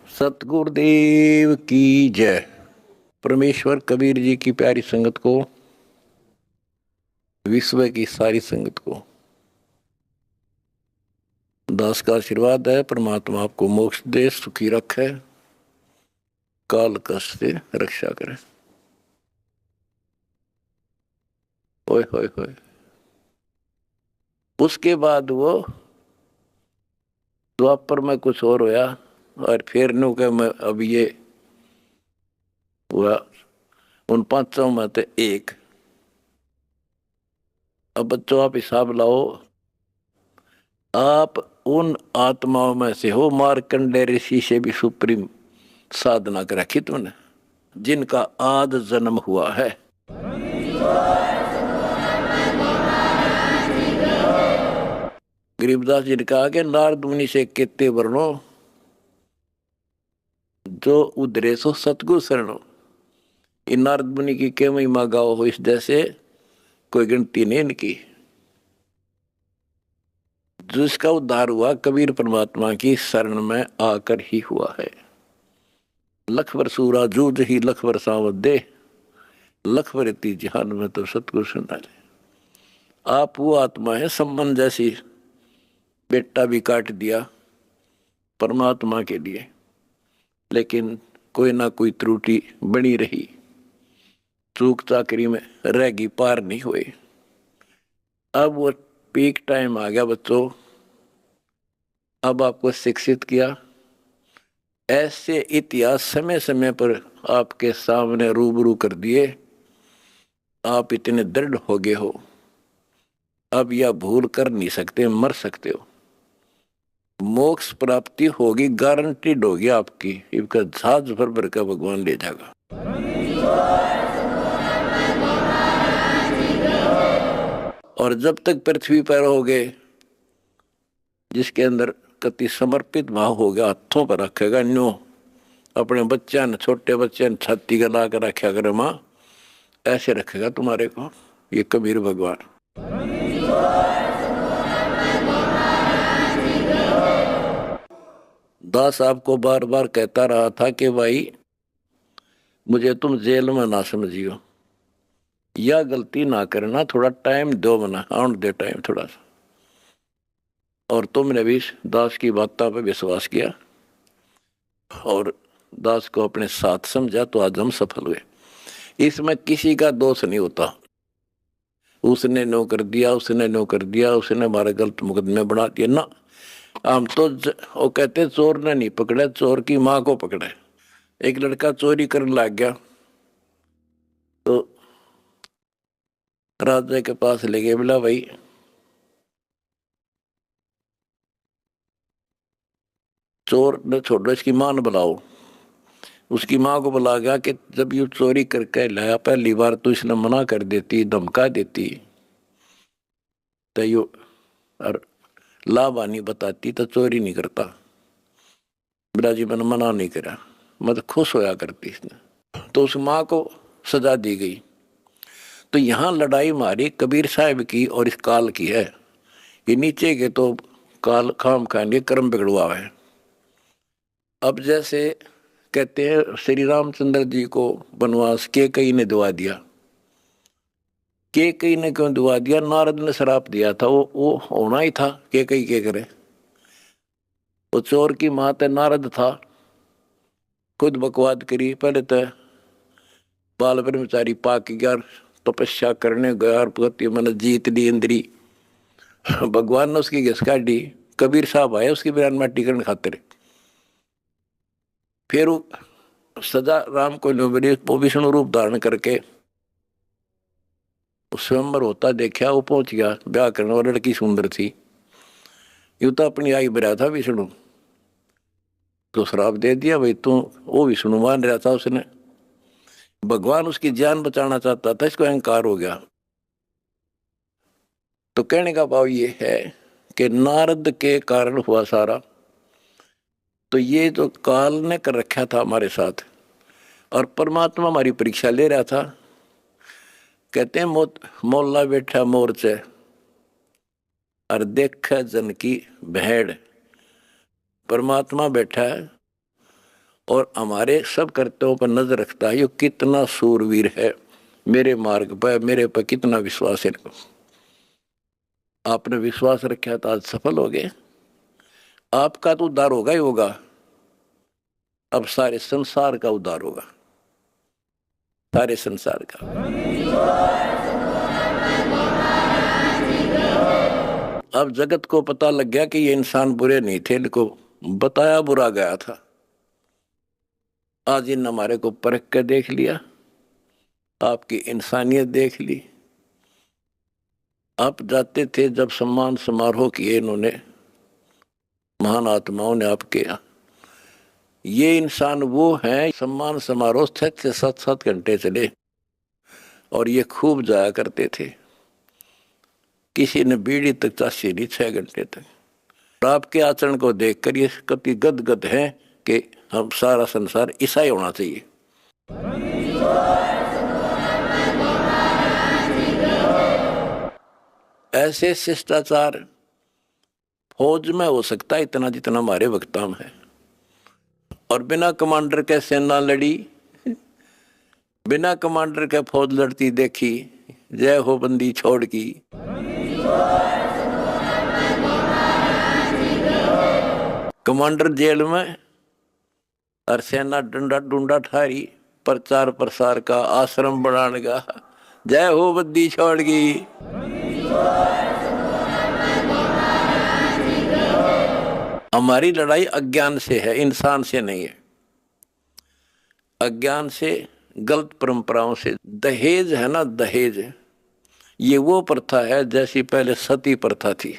सतगुरुदेव की जय। परमेश्वर कबीर जी की प्यारी संगत को, विश्व की सारी संगत को दास का आशीर्वाद है। परमात्मा आपको मोक्ष दे, सुखी रखे, काल कष्ट से रक्षा करे। ओए होए होए। उसके बाद वो द्वापर में कुछ और होया और फिर नु के मैं अब ये हुआ उन पांचों में से एक। अब बच्चों आप हिसाब लाओ, आप उन आत्माओं में से हो मार्कंडेय ऋषि से भी सुप्रीम साधना कर रखी तुमने, जिनका आद जन्म हुआ है। गरीबदास जी ने कहा कि नारद मुनि से केते वर्णो जो उधरे सो सतगुरु शरणो। इन नारद मुनि की के महिमा गाओ हो इस जैसे कोई गिनती नहीं इनकी। जिसका उद्धार हुआ कबीर परमात्मा की शरण में आकर ही हुआ है। लख वर सूरा जूझ ही लख वर सावत दे, लख वर इति जहान में तो सतगुरु संभाले। आप वो आत्मा है संबंध जैसी, बेटा भी काट दिया परमात्मा के लिए, लेकिन कोई ना कोई त्रुटि बनी रही, चूक चाकरी में रहेगी, पार नहीं हुए। अब वो पीक टाइम आ गया बच्चों, अब आपको शिक्षित किया। ऐसे इतिहास समय समय पर आपके सामने रूबरू कर दिए, आप इतने दृढ़ हो गए हो, अब यह भूल कर नहीं सकते, मर सकते हो। मोक्ष प्राप्ति होगी, गारंटीड होगी आपकी। इसका जहाज भर भर का भगवान ले जाएगा। और जब तक पृथ्वी पर होगे, जिसके अंदर कति समर्पित भाव हो गया, हाथों पर रखेगा न्यो अपने बच्चे ने, छोटे बच्चे ने छाती का ला कर रखा करे माँ, ऐसे रखेगा तुम्हारे को ये कबीर भगवान। दास आपको बार बार कहता रहा था कि भाई मुझे तुम जेल में ना समझियो, यह गलती ना करना, थोड़ा टाइम दो, मना आउट दे टाइम थोड़ा सा। और तुमने भी दास की बातों पर विश्वास किया और दास को अपने साथ समझा, तो आज हम सफल हुए। इसमें किसी का दोष नहीं होता, उसने नो कर दिया, उसने नो कर दिया, उसने हमारे गलत मुकदमे बना दिए ना। हम तो वो कहते चोर ने नहीं पकड़े, चोर की माँ को पकड़े। एक लड़का चोरी करने लग गया तो राजा के पास ले गए, बोला भाई चोर ने छोड़ो, इसकी मां ने बुलाओ। उसकी मां को बुला गया कि जब ये चोरी करके लाया, पहली बार तो इसने मना कर देती, धमका देती, तो यो और लाभानी बताती तो चोरी नहीं करता। बिरा जी मैंने मना नहीं करा, मतलब खुश होया करती इसने। तो उस मां को सजा दी गई। तो यहाँ लड़ाई मारी कबीर साहब की और इस काल की है। ये नीचे के तो काल खाम खाएंगे, कर्म बिगड़वा है। अब जैसे कहते हैं श्री रामचंद्र जी को वनवास के कई ने दुआ दिया। के कई ने क्यों दुआ दिया? नारद ने श्राप दिया था, वो होना ही था। के कई के करे, वो चोर की मात नारद था, खुद बकवाद करी। पहले तो बाल ब्रह्मचारी पाक गया, तपस्या करने गया और पति मन जीत ली इंद्री। भगवान ने उसकी घिस काटी। कबीर साहब आए उसकी बयान में टिकन खातिर। फिर सजा राम को मिली, वो विष्णु रूप धारण करके स्वयंवर होता देखा, वो पहुंच गया। ब्याह करने वाली लड़की सुंदर थी, यू तो अपनी आई बरा था विष्णु, तो श्राप दे दिया भाई तू। वो विष्णु मान रहा था, उसने भगवान उसकी जान बचाना चाहता था, इसको अहंकार हो गया। तो कहने का भाव ये है कि नारद के कारण हुआ सारा। तो ये तो काल ने कर रखा था हमारे साथ, और परमात्मा हमारी परीक्षा ले रहा था। कहते हैं मोल्ला बैठा मोर्चे और देख जन की भेड़। परमात्मा बैठा है और हमारे सब कर्तव्यों पर नजर रखता है। ये कितना सूरवीर है, मेरे मार्ग पर, मेरे पर कितना विश्वास है। आपने विश्वास रखा तो आज सफल हो गए। आपका तो उद्धार होगा ही होगा, अब सारे संसार का उद्धार होगा, सारे संसार का। अब जगत को पता लग गया कि ये इंसान बुरे नहीं थे, इनको बताया बुरा गया था। आज इन हमारे को परख कर देख लिया, आपकी इंसानियत देख ली। आप जाते थे जब सम्मान समारोह किए इन्होंने, महान आत्माओं ने आपके यहाँ, ये इंसान वो हैं, सम्मान समारोह 6 से 7 घंटे चले और ये खूब जाया करते थे। किसी ने बीड़ी तक चाशी नहीं 6 घंटे तक। और आपके आचरण को देखकर ये कति गदगद है कि हम सारा संसार ईसाई होना चाहिए। ऐसे शिष्टाचार फौज में हो सकता है इतना जितना हमारे वक्ता में है। और बिना कमांडर के सेना लड़ी, बिना कमांडर के फौज लड़ती देखी, जय हो बंदी छोड़ की। कमांडर जेल में और सेना डंडा डूंडा ठारी, प्रचार प्रसार का, आश्रम बनाने का, जय हो बंदी छोड़ की। हमारी लड़ाई अज्ञान से है, इंसान से नहीं है। अज्ञान से, गलत परंपराओं से। दहेज है ना, दहेज, ये वो प्रथा है जैसी पहले सती प्रथा थी।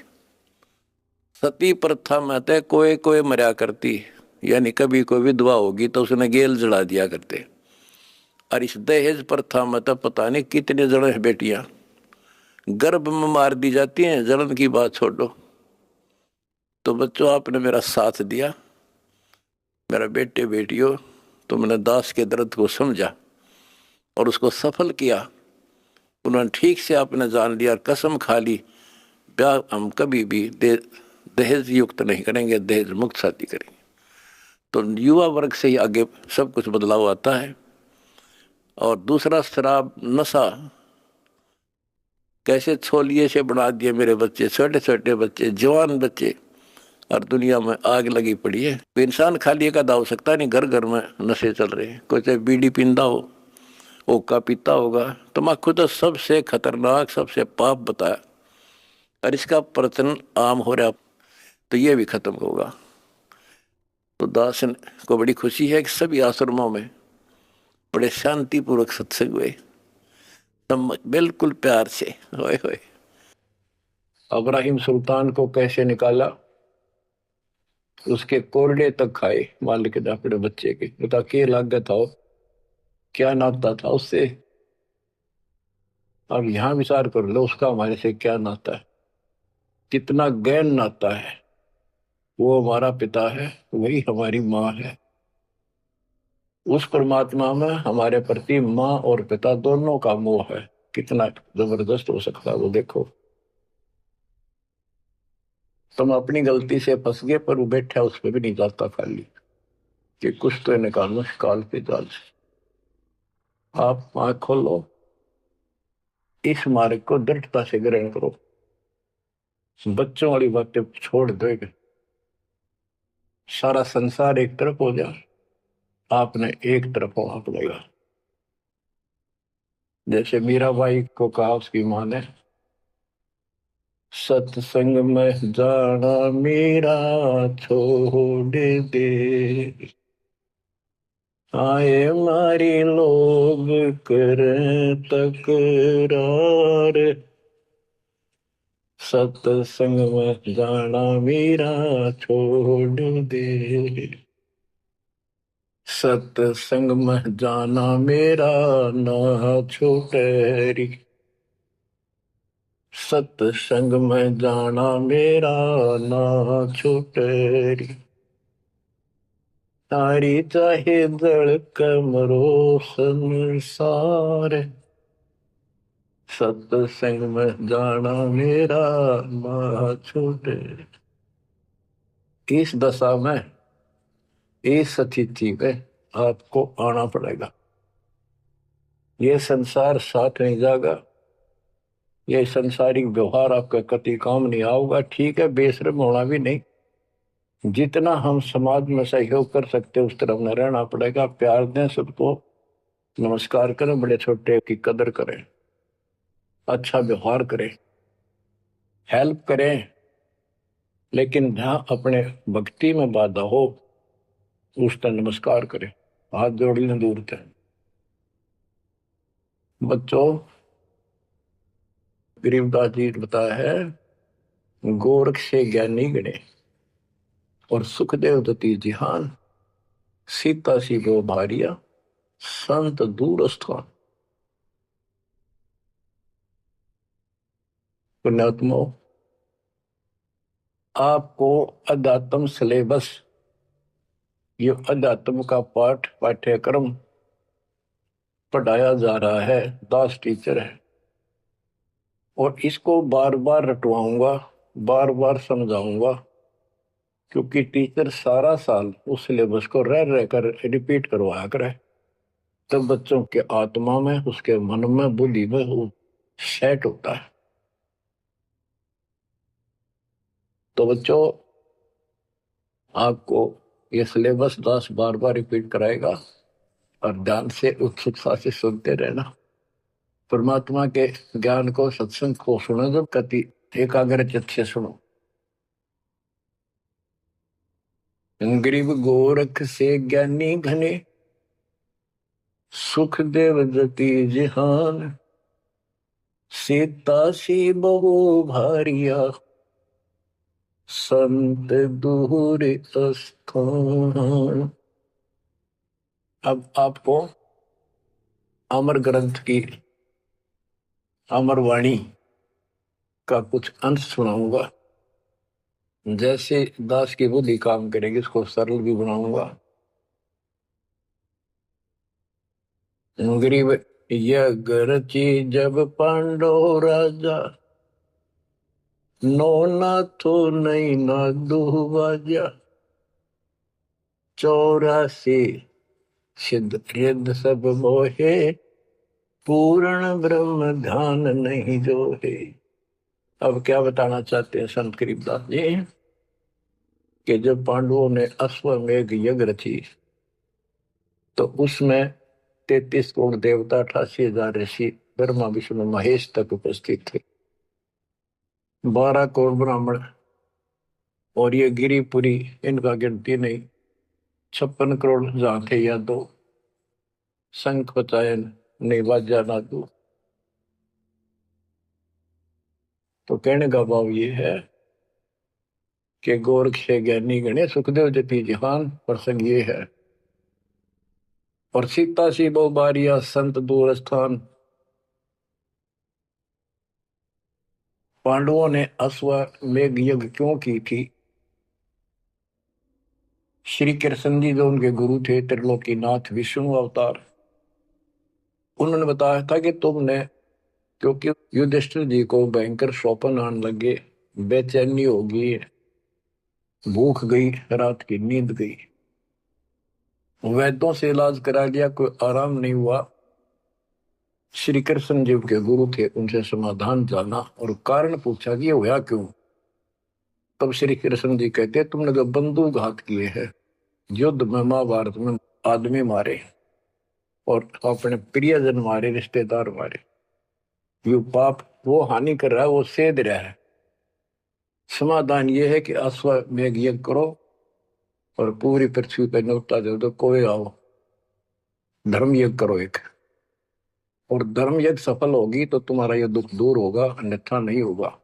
सती प्रथा में तो कोई कोई मरा करती, यानी कभी कोई विधवा होगी तो उसने गेल जला दिया करते। और इस दहेज प्रथा में तो पता नहीं कितने जने बेटियां गर्भ में मार दी जाती हैं। जलन की बात छोड़ो। तो बच्चों, आपने मेरा साथ दिया, मेरा बेटे बेटियों, तुमने दास के दर्द को समझा और उसको सफल किया। उन्होंने ठीक से आपने जान लिया और कसम खा ली, ब्याह हम कभी भी दहेज युक्त नहीं करेंगे, दहेज मुक्त शादी करेंगे। तो युवा वर्ग से ही आगे सब कुछ बदलाव आता है। और दूसरा, शराब नशा कैसे छोलिए से बना दिए मेरे बच्चे, छोटे छोटे बच्चे, जवान बच्चे, और दुनिया में आग लगी पड़ी है। तो इंसान खाली एक आधा हो सकता नहीं, घर घर में नशे चल रहे हैं। कोई चाहे बीड़ी पींदा हो, ओका पीता होगा, तम्बाकू तो सबसे खतरनाक, सबसे पाप बताया, और इसका प्रचलन आम हो रहा, तो ये भी खत्म होगा। तो दास को बड़ी खुशी है कि सभी आश्रमों में बड़े शांतिपूर्वक सत्संग हुए, बिल्कुल प्यार से। होए होए। इब्राहिम सुल्तान को कैसे निकाला, उसके कोरडे तक खाए मालिक ने अपने बच्चे के। बता क्या लागत था, क्या नाता था उससे। अब यहाँ विचार कर लो, उसका हमारे से क्या नाता है, कितना गहन नाता है। वो हमारा पिता है, वही हमारी माँ है। उस परमात्मा में हमारे प्रति माँ और पिता दोनों का मोह है। कितना जबरदस्त हो सकता है वो, देखो। तुम अपनी गलती से फंस गए, पर वो बैठा उस पर भी नहीं जाता खाली, कि कुछ तो निकालो काल के जाल से। आप आँख खोलो, इस मार्ग को दृढ़ता से ग्रहण करो। बच्चों वाली बातें छोड़ देगा, सारा संसार एक तरफ हो जाए, आपने एक तरफ होना पड़ेगा। जैसे मीराबाई को कहा उसकी माँ ने, सत्संग में जाना मेरा छोड़ दे, आए मारी लोग कर तकरार, सत्संग में जाना मेरा छोड़ दे, सत्संग में जाना मेरा ना छूटे री, सत्संग में जाना मेरा ना छूटे री, तारी चाहे जड़ कमरो संसार, सत्संग में जाना मेरा ना छूटे। इस दशा में इस स्थिति पे आपको आना पड़ेगा। ये संसार साथ नहीं जाएगा, ये संसारिक व्यवहार आपका कति काम नहीं आऊगा। ठीक है, बेशर्म होना भी नहीं, जितना हम समाज में सहयोग कर सकते उस तरफ में रहना पड़ेगा। प्यार दें सबको, नमस्कार करें, बड़े छोटे की कदर करें, अच्छा व्यवहार करें, हेल्प करें। लेकिन जहां अपने भक्ति में बाधा हो उस पर नमस्कार करें, हाथ जोड़ लें दूर तक। बच्चों, गरीबदास जी ने बताया है, गोरख से ज्ञानी गणे और सुखदेव दती जिहान, सीता सी गो भारिया संत दूर स्थान। पुण्यात्मो, आपको अध्यात्म सिलेबस, ये अध्यात्म का पाठ पाठ्यक्रम पढ़ाया जा रहा है, दास टीचर है, और इसको बार बार रटवाऊंगा, बार बार समझाऊंगा, क्योंकि टीचर सारा साल उस सिलेबस को रह रह कर रिपीट करवाया करे, तब बच्चों के आत्मा में, उसके मन में, बुद्धि में वो सेट होता है। तो बच्चों, आपको ये सिलेबस दास बार बार रिपीट कराएगा और ध्यान से उत्सुकता से सुनते रहना। परमात्मा के ज्ञान को, सत्संग को सुनो, जब कति एकाग्र चित्त से सुनो। गरीब गोरख से ज्ञानी घने, सुख देव जति जिहान, सीता सी बहु भारिया संत दूर स्थान। अब आपको अमर ग्रंथ की अमर वाणी का कुछ अंश सुनाऊंगा। जैसे दास की बुद्धि काम करेगी, इसको सरल भी बनाऊंगा। गरीब यज्ञ रची जब पांडव राजा, नो नाथो नहीं ना दुहबाजा, 84 सिद्ध रिद्ध सब मोहे, पूर्ण ब्रह्म ध्यान नहीं जो है। अब क्या बताना चाहते हैं संत गरीबदास जी, कि जब पांडवों ने अश्वमेघ यज्ञ रची तो उसमें 33 करोड़ देवता, 88,000 ऋषि, ब्रह्मा विष्णु महेश तक उपस्थित थे, 12 करोड़ ब्राह्मण, और ये गिरिपुरी, इनका गिनती नहीं, 56 करोड़ जहां थे या दो, शंख पचायन नहीं बाजा ना दो। तो कहने का भाव ये है कि गोरख से ज्ञानी गणे, सुखदेव जति जिहान, प्रसंग ये है। और सीता सी बहु बारिया संत दूर स्थान। पांडवों ने अश्वमेघ यज्ञ क्यों की थी? श्री कृष्ण जी जो उनके गुरु थे, त्रिलोकीनाथ विष्णु अवतार, उन्होंने बताया था कि तुमने, क्योंकि युधिष्ठिर जी को भयंकर स्वप्न आने लगे, बेचैनी होगी, भूख गई, रात की नींद गई, वैद्यों से इलाज करा लिया, कोई आराम नहीं हुआ। श्री कृष्ण जी के गुरु थे, उनसे समाधान जाना और कारण पूछा कि ये हुआ क्यों। तब श्री कृष्ण जी कहते, तुमने जो बंदूक घात किए हैं, युद्ध में, महाभारत में आदमी मारे और अपने प्रियजन मारे, रिश्तेदार मारे, ये पाप वो हानि कर रहा है, वो सेध रहा है। समाधान ये है कि अश्वमेघ यज्ञ करो और पूरी पृथ्वी पर न्योता दे दो, कोई आओ, धर्म यज्ञ करो एक, और धर्म यज्ञ सफल होगी तो तुम्हारा ये दुख दूर होगा, अन्यथा नहीं होगा।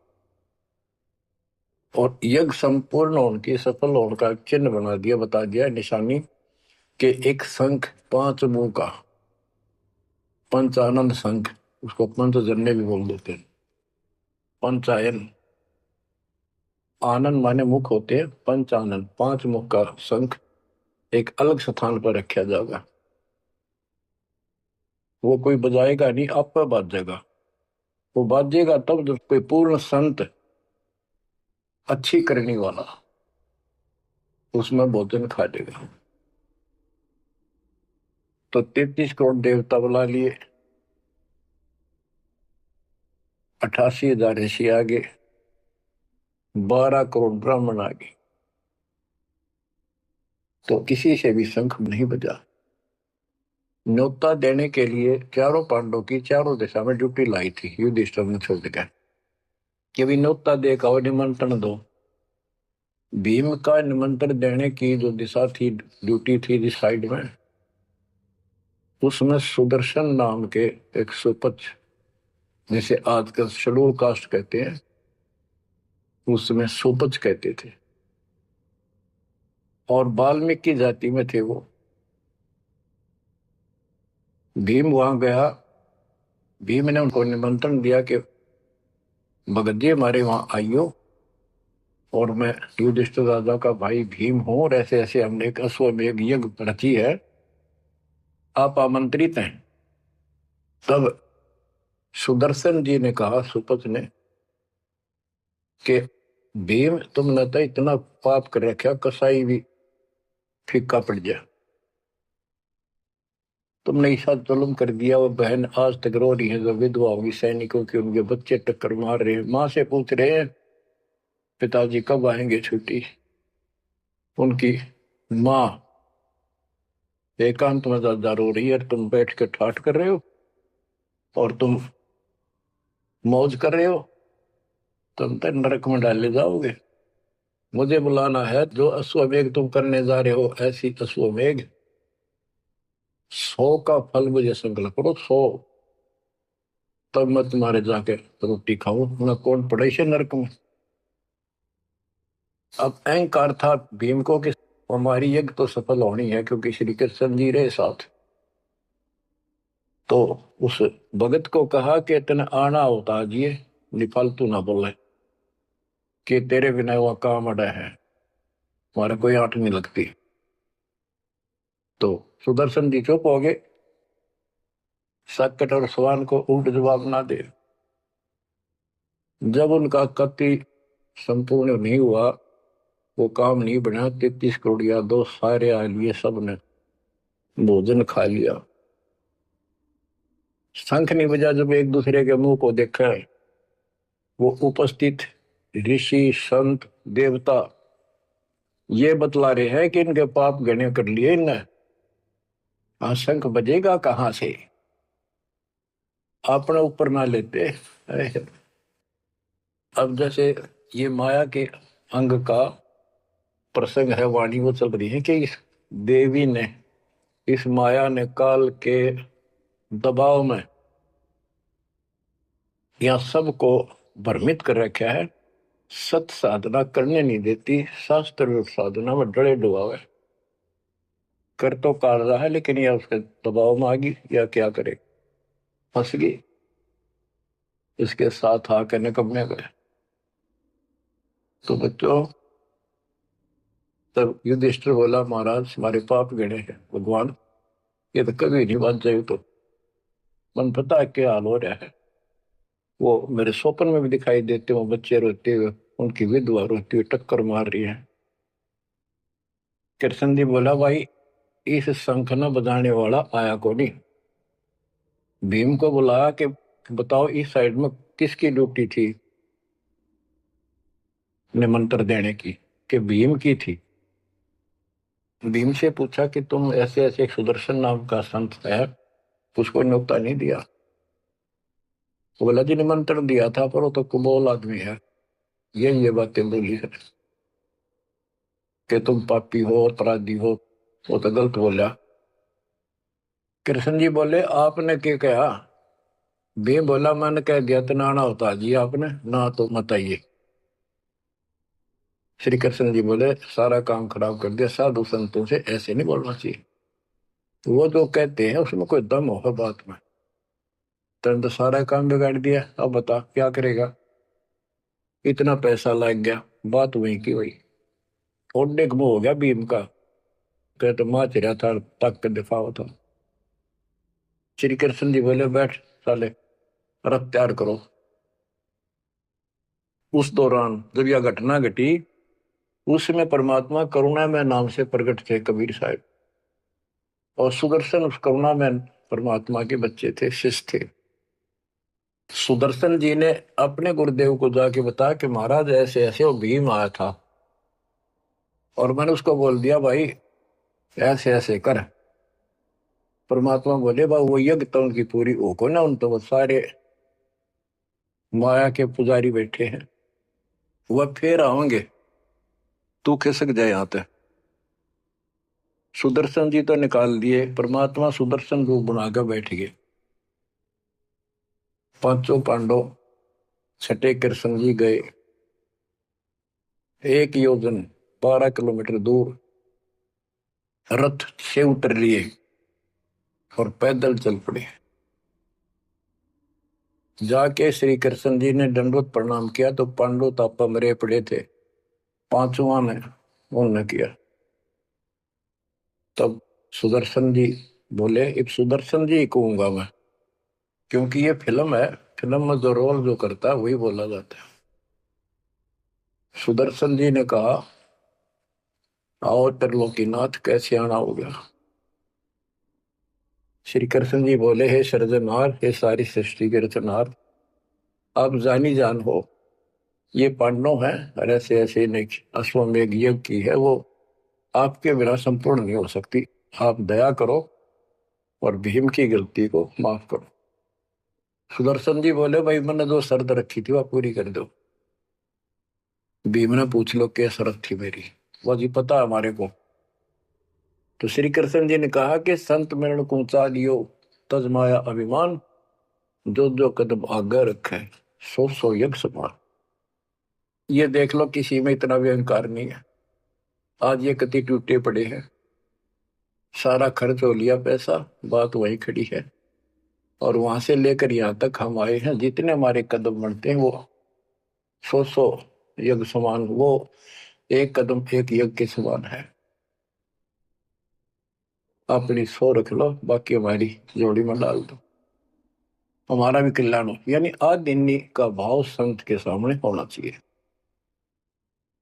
और यज्ञ संपूर्ण होने की, सफल होने का चिन्ह बना दिया, बता दिया निशानी, कि एक शंख 5 मुंह का, पंचानंद शंख, उसको पंचजन्य भी बोल देते हैं। पंचायन, आनंद माने मुख होते हैं, पंचानंद 5 मुख का शंख एक अलग स्थान पर रखा जाएगा। वो कोई बजाएगा नहीं, आप पर बाजेगा। वो बाजेगा तब जब कोई पूर्ण संत, अच्छी करने वाला उसमें भोजन खा लेगा। तो 33 करोड़ देवता बुला लिए, 88,000 ऋषि आ गए, 12 करोड़ ब्राह्मण आ गए, तो किसी से भी शंख नहीं बजा। न्योता देने के लिए चारों पांडवों की चारों दिशा में ड्यूटी लाई थी युधिष्ठिर ने छोड़ कर कि भी न्योता दे का निमंत्रण दो। भीम का निमंत्रण देने की जो दिशा थी, ड्यूटी थी जिस साइड में, उसमें सुदर्शन नाम के एक सुपच, जिसे आजकल शेड्यूल कास्ट कहते हैं, उसमें सुपच कहते थे, और वाल्मीकि जाति में थे वो। भीम वहां गया, भीम ने उनको निमंत्रण दिया कि भगत जी हमारे वहां आइयो, और मैं युधिष्ठिर राजा का भाई भीम हूं, और ऐसे ऐसे हमने एक अश्वमेध यज्ञ रची है, आप आमंत्रित हैं। तब सुदर्शन जी ने कहा, सुपथ ने, कि भीम तुमने तो इतना पाप कर रखा, कसाई भी फीका पड़ गया, तुमने ऐसा जुल्म कर दिया। वो बहन आज तक रो रही है जो विधवा होगी सैनिकों की, उनके बच्चे टक्कर मार रहे हैं, माँ से पूछ रहे हैं पिताजी कब आएंगे छुट्टी। उनकी माँ एकांत में ज्यादा रो रही है, तुम बैठ के ठाठ कर रहे हो और तुम मौज कर रहे हो, तुम तो नरक में डाले जाओगे। मुझे बुलाना है, जो अश्वमेघ तुम करने जा रहे हो, ऐसी अश्वमेघ 100 का फल मुझे संकल्प करो, 100, तब मैं तुम्हारे जाके रोटी खाऊं, मैं कौन पड़े से नरक में। अब अहंकार था भीम को कि हमारी यज्ञ तो सफल होनी है, क्योंकि श्री कृष्ण जी रहे साथ। तो उस भगत को कहा कि तेने आना होता जी, फालतू ना बोले, कि तेरे बिना वह काम अड़ा है, हमारे कोई आंट नहीं लगती। तो सुदर्शन जी चुप हो गए, सकट और सवान को उल्ट जवाब ना दे। जब उनका कति संपूर्ण नहीं हुआ, वो काम नहीं बना, 33 करोड़ या दो सारे आ लिए, सबने भोजन खा लिया, शंख नहीं बजा। जब एक दूसरे के मुंह को देखा, वो उपस्थित ऋषि संत देवता ये बतला रहे हैं कि इनके पाप घने कर लिए इनने, शंख बजेगा कहां से, अपने ऊपर ना लेते। अब जैसे ये माया के अंग का प्रसंग है, वाणी वो चल रही है कि इस देवी ने, इस माया ने काल के दबाव में यह सबको भ्रमित कर रखा है, सत साधना करने नहीं देती, शास्त्र साधना में डरे डुबावे, कर तो काट रहा है, लेकिन यह उसके दबाव में आ गई, या क्या करे, फंस गई, इसके साथ आकर निकम्मे गए। तो बच्चों, तब युधिष्ठिर बोला, महाराज हमारे पाप गिने हैं भगवान, ये तो कभी नहीं बात जाए। तो मन पता है क्या हाल हो रहा है, वो मेरे स्वप्न में भी दिखाई देते, वो बच्चे रोते हुए, उनकी विधवा रोती हुई टक्कर मार रही है। कृष्ण जी बोला, भाई इस शंख न बजाने वाला आया को नहीं। भीम को बुलाया कि बताओ इस साइड में किसकी ड्यूटी थी निमंत्रण देने की, कि भीम की थी। भीम से पूछा कि तुम ऐसे ऐसे सुदर्शन नाम का संत है, उसको न्योता नहीं दिया। वो बोला, जी निमंत्रण दिया था, पर वो तो कुबोल आदमी है, ये बातें बोली है कि तुम पापी हो, अपराधी हो, वो तो गलत बोला। कृष्ण जी बोले, आपने क्या कहा। भीम बोला, मैंने कह दिया तो नाना होता जी, आपने ना तो मत आइए। श्री कृष्ण जी बोले, सारा काम खराब कर दिया, साधु संतों से ऐसे नहीं बोलना चाहिए, वो जो कहते हैं उसमें कोई दम होगा बात में। तुरंत तो सारा काम बिगाड़ दिया, अब बता क्या करेगा, इतना पैसा लग गया, बात वही की वही, ओडे मुंह हो गया भीम का, कह तो माँ चिरा था, तक के दिफा था। श्री कृष्ण जी बोले, बैठ साले, रथ तैयार करो। उस दौरान जब यह घटना घटी, उसमें परमात्मा करुणा में नाम से प्रकट थे कबीर साहब। और सुदर्शन उस करुणा में परमात्मा के बच्चे थे, शिष्य थे। सुदर्शन जी ने अपने गुरुदेव को जाके बताया कि महाराज ऐसे ऐसे वो भीम आया था और मैंने उसको बोल दिया भाई ऐसे ऐसे कर। परमात्मा बोले भाई वो यज्ञ तो उनकी पूरी हो को ना, उन तो वो सारे माया के पुजारी बैठे हैं, वह फिर आओगे, तू खिसक जाए यहाँ पे। सुदर्शन जी तो निकाल दिए, परमात्मा सुदर्शन रूप बनाकर बैठ गए। पांचों पांडव छठे कृष्ण जी गए, 1 योजन 12 किलोमीटर दूर रथ से उतर लिए और पैदल चल पड़े। जाके श्री कृष्ण जी ने दंडवत प्रणाम किया तो पांडव तापा मरे पड़े थे, पांचवा ने उन्होंने किया। तब सुदर्शन जी बोले, अब सुदर्शन जी कहूंगा मैं, क्योंकि ये फिल्म है, फिल्म में जो रोल जो करता है वही बोला जाता है। सुदर्शन जी ने कहा, आओ त्रिलोकीनाथ, कैसे आना हो गया। श्री कृष्ण जी बोले, हे सृजनहार, हे सारी सृष्टि के रचनहार, आप जानी जान हो, ये पांडव है और ऐसे ऐसे नहीं, अश्वमेघ यज्ञ की है, वो आपके बिना संपूर्ण नहीं हो सकती। आप दया करो और भीम की गलती को माफ करो। सुदर्शन जी बोले, भाई मैंने जो शर्त रखी थी वह पूरी कर दो। भीम ने पूछ लो क्या शर्त थी मेरी, वो जी पता है हमारे को। तो श्री कृष्ण जी ने कहा कि संत मरण को ऊंचा लियो, तज माया अभिमान, जो जो कदम आगे रखे, सो सो यज्ञ समान। ये देख लो किसी में इतना भी अहंकार नहीं है। आज ये कति टूटे पड़े हैं, सारा खर्च हो लिया पैसा, बात वही खड़ी है। और वहां से लेकर यहाँ तक हम आए हैं, जितने हमारे कदम बढ़ते हैं वो सौ सौ यज्ञ समान, वो एक कदम एक यज्ञ के समान है। अपनी सौ रख लो, बाकी हमारी जोड़ी में डाल दो, हमारा भी कल्याण हो। यानी आदिन्नी का भाव संत के सामने होना चाहिए।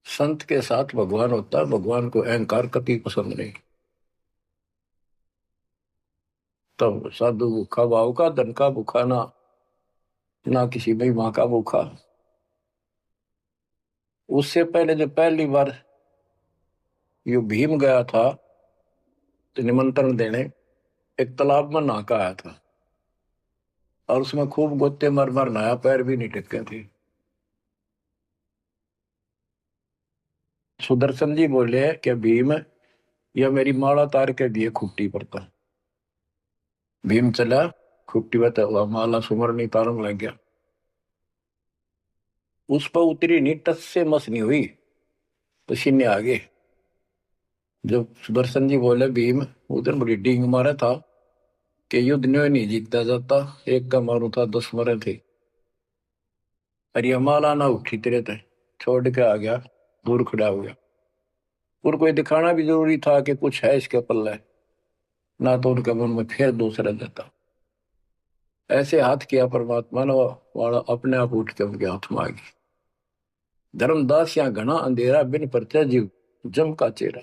संत के साथ भगवान होता है, भगवान को अहंकार कभी पसंद नहीं। तब साधु भूखा भाव का, धन का भूखा ना, ना किसी में माँ का भूखा। उससे पहले जब पहली बार यो भीम गया था तो निमंत्रण देने, एक तालाब में नहा के आया था और उसमें खूब गोते मर मर नहाया, पैर भी नहीं टिके थे। सुदर्शन जी बोले कि भीम, यह मेरी माला तार के दिए खुट्टी पर था। भीम चला, खुट्टी पर तो माला सुमरनी तारन लग गया, उस पर उतरी नहीं, टस से मस नहीं हुई, पसीने आ गए। जब सुदर्शन जी बोले, भीम उधर बड़ी डींग मारा था कि युद्ध न्यों नहीं जीता जाता, एक का मारू था 10 मरे थे, अरे ये माला ना उठी तेरे थे, छोड़ के आ गया, दूर खड़ा हो गया। और कोई दिखाना भी जरूरी था कि कुछ है इसके पल्ले, ना तो उनके मन में फिर दूसरा देता। ऐसे हाथ किया परमात्मा ने, वाला अपने आप उठ के उनके हाथ में आ गई। धर्मदास या घना अंधेरा, बिन परचा जीव जम का चेहरा।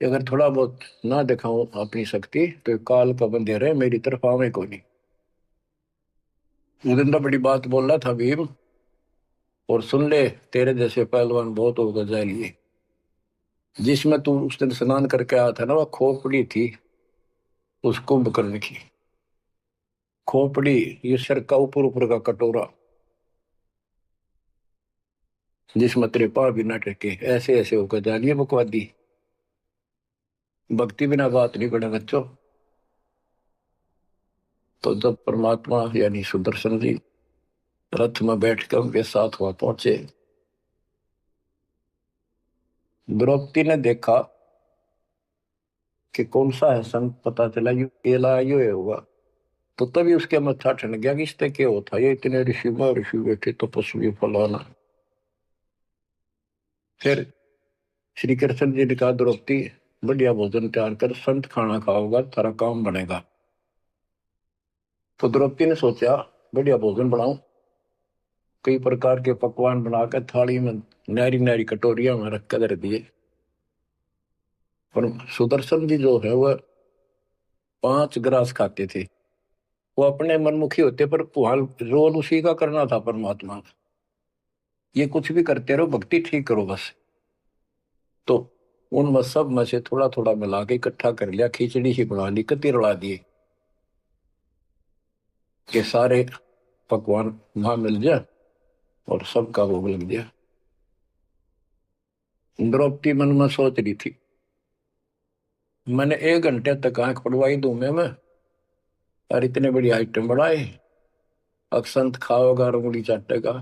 अगर थोड़ा बहुत ना दिखाऊं अपनी शक्ति तो काल का बंधेरा है, मेरी तरफ आवे को नहीं। उस दिन तो बड़ी बात बोल रहा था भीम, और सुन ले, तेरे जैसे पहलवान बहुत होगा जाए लिए। जिसमें तू उस दिन स्नान करके आया था ना, वह खोपड़ी थी उस कुंभकर्ण की। खोपड़ी, ये सर का ऊपर ऊपर का कटोरा, जिसमें तेरे पाँव भी न टेके, ऐसे ऐसे होकर जानिए बकवादी। भक्ति बिना बात नहीं बने बच्चों। तो जब परमात्मा यानी सुदर्शन जी रथ में बैठ कर उनके साथ वहां पहुंचे, द्रौपदी ने देखा कि कौन सा है संत, पता चला यू केला यो है होगा। तो तभी उसके मत्था ठन गया कि इससे क्या होता, ये इतने ऋषि में ऋषि बैठे तपस्वी फलाना। फिर श्री कृष्ण जी ने कहा, द्रौपदी बढ़िया भोजन तैयार कर, संत खाना खाओगा तारा काम बनेगा। तो द्रौपदी ने सोचा बढ़िया भोजन बनाऊं, कई प्रकार के पकवान बनाकर थाली में नारी नारी कटोरिया में रख कर दिए। पर सुदर्शन जी जो है वह 5 ग्रास खाते थे। वो अपने मनमुखी होते, पर रोल उसी का करना था परमात्मा का। ये कुछ भी करते रहो, भक्ति ठीक करो बस। तो उन सब में से थोड़ा थोड़ा मिला के इकट्ठा कर लिया, खिचड़ी ही बना ली, कति रला दिए कि सारे पकवान वहां मिल जाए और सबका भोग लग गया। द्रौपदी मन में सोच रही थी, मैंने 1 घंटे तक आंख पड़वाई धूमे में और इतने बड़ी आइटम बढ़ाए। अक्षंत खाओगा, रंगुली चाटेगा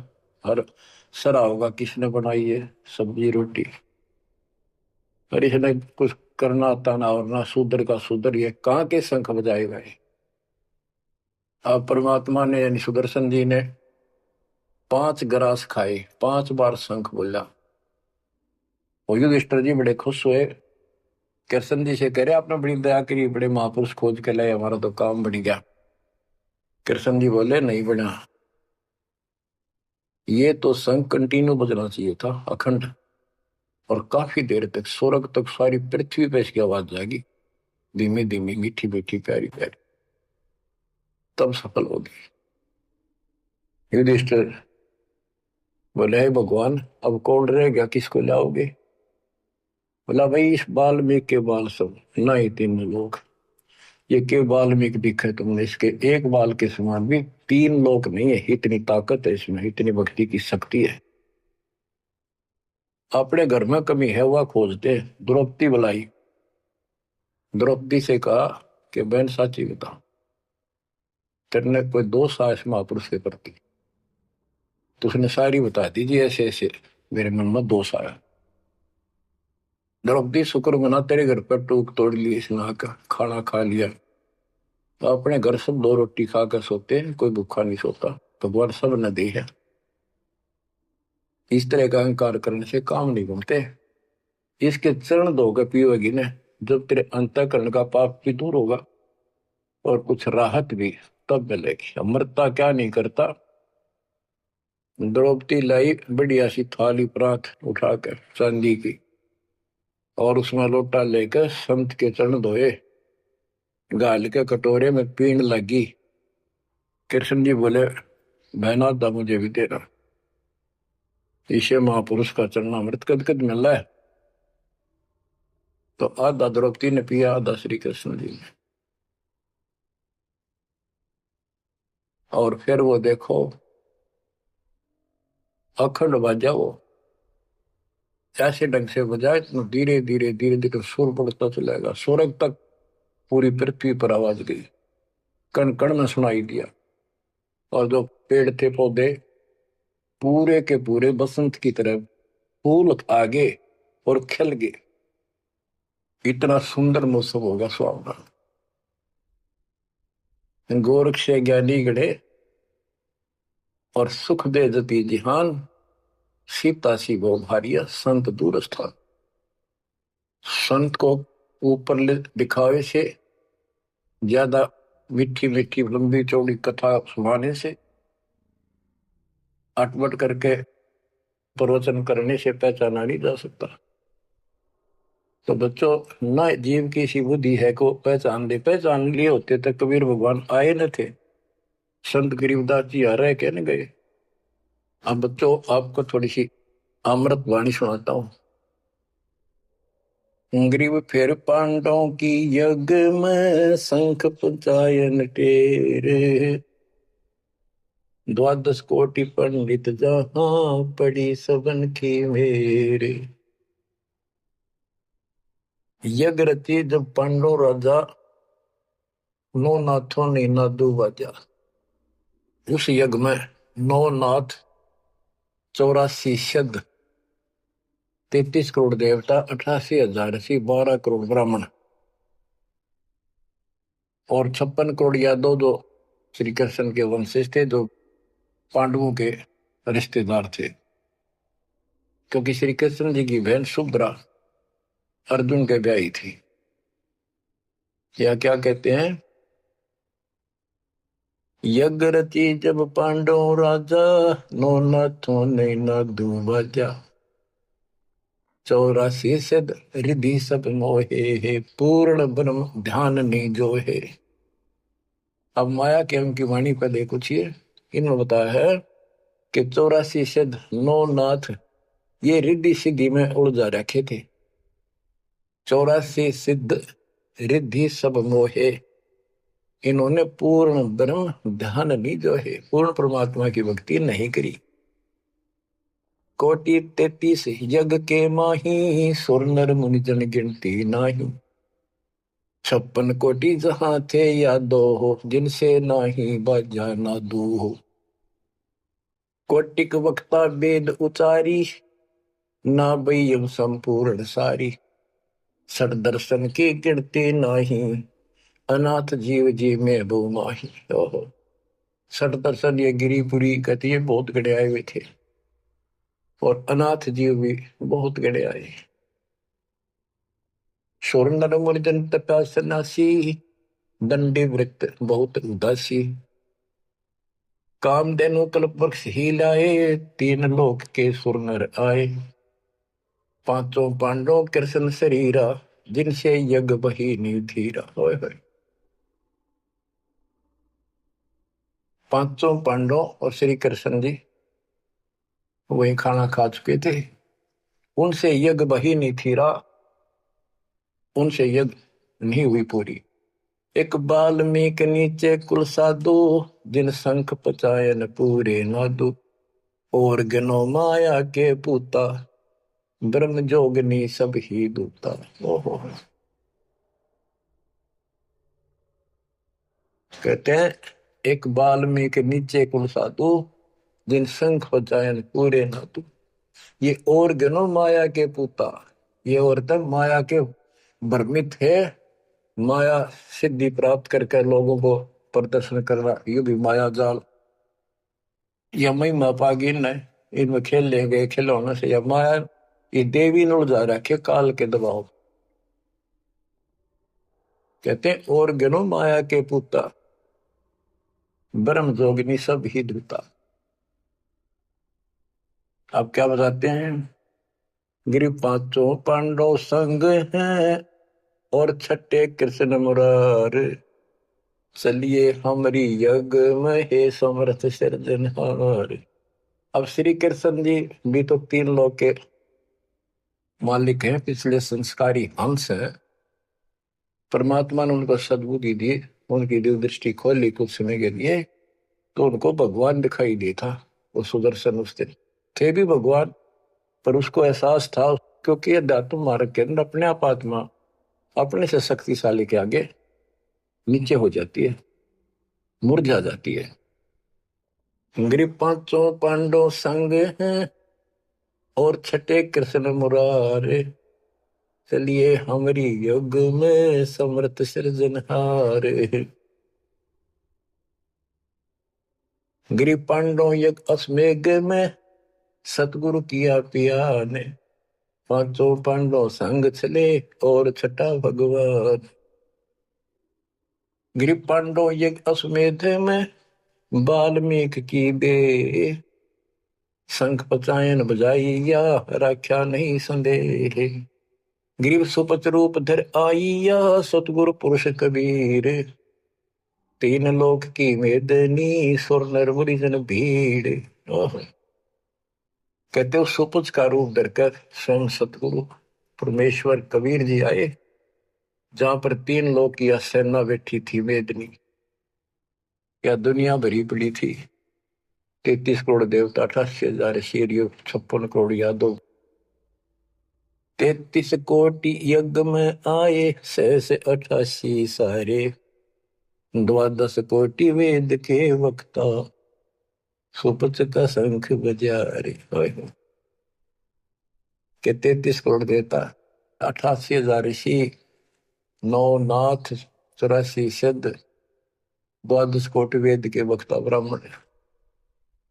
और सरा होगा किसने बनाई है सब्जी रोटी। और इसने कुछ करना आता ना, और ना शूद्र का शूद्र, ये कहाँ के शंख बजाएगा ये। अब परमात्मा ने यानी सुदर्शन जी ने 5 ग्रास खाए, 5 बार शंख बोला। वो युधिष्ठिर जी बड़े खुश हुए, कृष्ण जी से कह रहे आपने बड़ी दया करी, बड़े महापुरुष खोज के लाए, हमारा तो काम बन गया। कृष्ण जी बोले नहीं बना, ये तो शंख कंटिन्यू बजना चाहिए था, अखंड, और काफी देर तक स्वर्ग तक सारी पृथ्वी पे इसकी आवाज जाएगी, धीमी धीमी मीठी मीठी प्यारी प्यारी, तब सफल होगी। युधिष्ठिर बोले हे भगवान, अब कौन रह गया, किसको लाओगे। बोला भाई इस वाल्मीकि के बाल सब ना ही 3 लोग, ये के वाल्मीकि दिखे तुमने, इसके एक बाल के समान भी 3 लोग नहीं है, इतनी ताकत है इसमें, इतनी भक्ति की शक्ति है। अपने घर में कमी है वह खोजते। द्रौपदी बुलाई, द्रौपदी से कहा कि बहन साची बता, तेरे कोई दोष आया इस महापुरुष के प्रति। तो उसने सारी बता दी जी, ऐसे ऐसे मेरे मन में दोष आया। द्रौपदी शुक्र मना, तेरे घर पर टूक तोड़ ली, इसने का खाना खा लिया। तो अपने घर सब 2 रोटी खा कर सोते हैं, कोई भूखा नहीं सोता, भगवान सब न दे है। इस तरह का अहंकार करने से काम नहीं बनते। इसके चरण धोकर पियोगी ने, जब तेरे अंतःकरण का पाप भी दूर होगा और कुछ राहत भी तब मिलेगी। अमृता क्या नहीं करता। द्रौपदी लाई बढ़िया सी थाली परात उठाकर चांदी की, और उसमें लोटा लेकर संत के चरण धोए, गाल के कटोरे में पीण लगी। कृष्ण जी बोले बहना था मुझे भी देना, इसे महापुरुष का चरणामृत कद कद मिल रहा है। तो आधा द्रौपदी ने पिया, आधा श्री कृष्ण जी ने। और फिर वो देखो अखंड बाजा, वो ऐसे ढंग से बजाए तो धीरे धीरे धीरे धीरे सुर बढ़ता चलेगा, स्वर्ग तक पूरी पृथ्वी पर आवाज गई, कण कण में सुनाई दिया। और जो पेड़ थे पौधे पूरे के पूरे बसंत की तरह फूल आगे और खिल गए। इतना सुंदर मौसम होगा सुहावना। गोरख से ज्ञानी गढ़े और सुख दे जती जिहान, सीता सी गो भारिया संत दूर स्थान। संत को ऊपर दिखावे से ज्यादा मीठी मीठी लंबी चौड़ी कथा सुनाने से, अटपट करके प्रवचन करने से पहचाना नहीं जा सकता। तो बच्चों, न जीव की सी बुद्धि है को पहचान ले, पहचान लिए होते तो कबीर भगवान आए न थे, संत गरीबदास जी आ रहे कहने गए। अब बच्चों आपको थोड़ी सी अमृत वाणी सुनाता हूं। ग्रीव फिर पांडवों की यज्ञ में शंख पंचायन टेरे, 12 कोटि पंडित जहां पड़ी सबन की मेरे। यज्ञ रची जब पांडव राजा, नौ नाथों ने नादू बाजा। उस यज्ञ में 9 नाथ, 84 सिद्ध, 33 करोड़ देवता, 88,000 ऋषि, 12 करोड़ ब्राह्मण और 56 करोड़ यादव, जो श्री कृष्ण के वंशज थे, जो पांडवों के रिश्तेदार थे। क्योंकि श्री कृष्ण जी की बहन सुभद्रा अर्जुन के ब्याही थी। या क्या कहते हैं, यज्ञ रची जब पांडव राजा, नौ नाथों ने नादू बाजा। 84 सिद्ध रिद्धि सब मोहे है, पूर्ण ब्रह्म ध्यान नहीं जो है। अब माया के उनकी वाणी पर देखो छिए, इन्होंने बताया है कि 84 सिद्ध 9 नाथ ये रिद्धि सिद्धि में उलझा रखे थे। 84 सिद्ध रिद्धि सब मोहे, इन्होंने पूर्ण ब्रह्म ध्यान नहीं जो है, पूर्ण परमात्मा की भक्ति नहीं करी। कोटि 33 यज्ञ के माही, सुर नर मुनि जन गिनती नाही। 56 कोटि जहां थे यादो हो, जिनसे नाही बाजा नादू हो। कोटिक वक्ता वेद उचारी, ना बयम संपूर्ण सारी। सर दर्शन की गिनती नाही, अनाथ जीव जी में बो माही। ओहो, सठ दर्शन ये गिरिपुरी कहती है, बहुत गड़े आए हुए थे, और अनाथ जीव भी बहुत गड़े आए। शोर नर मुर्जन तपा सन्यासी, दंडी वृत्त बहुत उदासी। कामधेनु कल्प वृक्ष ही लाए, 3 लोक के सुर नर आए। 5 पांडव कृष्ण शरीरा, जिनसे यज्ञ बही निधीरा। होय होय, 5 पांडव और श्री कृष्ण जी वही खाना खा चुके थे, उनसे यज्ञ बही नहीं थीरा, उनसे यज्ञ नहीं हुई पूरी। एक बाल्मीक नीचे कुल साधु, जिन शंख पचायन पूरे नादु। और गनो माया के पूता, ब्रह्म जोगनी सब ही दूता। ओहो, कहते हैं एक बाल्मीक नीचे कुल साधु, जिन शंख पचायन पूरे नादु। ये और गनो माया के पूता, ये औरतें माया के भ्रमित है, माया सिद्धि प्राप्त करके लोगों को प्रदर्शन करना, ये भी माया जाल। या महिमा पागी न, इनमें खेल ले गए खिलौने से, या माया ये देवी न उलझा रखे काल के दबाव। कहते हैं और गनो माया के पुता, ब्रह्म जोगिनी सब ही दूता। अब क्या बताते हैं, गिरि 5 पांडव संग हैं, और 6 कृष्ण मुरार। चलिए हमारी यज्ञ में हे समर्थ सिरजनहार। अब श्री कृष्ण जी भी तो 3 लोक के मालिक हैं, पिछले संस्कारी हंस है। परमात्मा ने उनको सद्बुद्धि दी, उनकी दिव्य दृष्टि खोली कुछ समय के लिए, तो उनको भगवान दिखाई दे था। वो सुदर्शन उस दिन थे भी भगवान, पर उसको एहसास था, क्योंकि अध्यात्म मार्ग के अंदर अपने आप आत्मा अपने से शक्तिशाली के आगे नीचे हो जाती है, मुरझा जाती है। गिरि 5 पांडव संग हैं, और 6 कृष्ण मुरारे। चलिए हमारी युग में समर्थ सृजनहार। गिरि पांडव यज्ञ अश्वमेघ में, सतगुरु किया पिया ने। 5 पांडव संग चले, और 6 भगवान। गिरि पांडव यज्ञ अश्वमेध में, वाल्मीकि की बे। शंख पचायन बजाइया, राख्या नहीं संदेह। ग्रीव सुपच रूप धर आइया, सतगुरु पुरुष कबीर। 3 लोक की मेदनी, सुर नर मुनि जन भीड़। कहते हो सुपच का रूप धरकर स्वयं सतगुरु परमेश्वर कबीर जी आए, जहां पर 3 लोक की सेना बैठी थी मेदनी। या दुनिया भरी पड़ी थी, 33 करोड़ देवता, 88,000 शेरियो, 56 करोड़ यादव। 33 कोटि यज्ञ में आए, 688 सारे। 12 कोटि वेद के वक्ता, सुपच का शंख बजा रे। के 33 करोड़ देवता, 88,000 ऋषि, 9 नाथ, 84 सिद्ध, 12 कोटि वेद के वक्ता ब्राह्मण,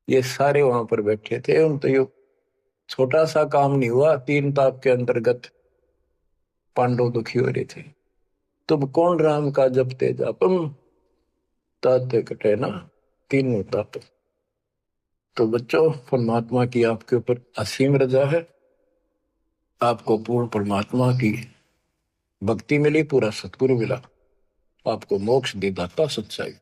ये सारे वहां पर बैठे थे। उन तो छोटा सा काम नहीं हुआ, 3 ताप के अंतर्गत पांडव दुखी हो रहे थे। तुम कौन राम का जपते जापम, ताते कटे ना 3 ताप। तो बच्चों, परमात्मा की आपके ऊपर असीम रजा है। आपको पूर्ण परमात्मा की भक्ति मिली, पूरा सतगुरु मिला, आपको मोक्ष दे दाता सच्चाई।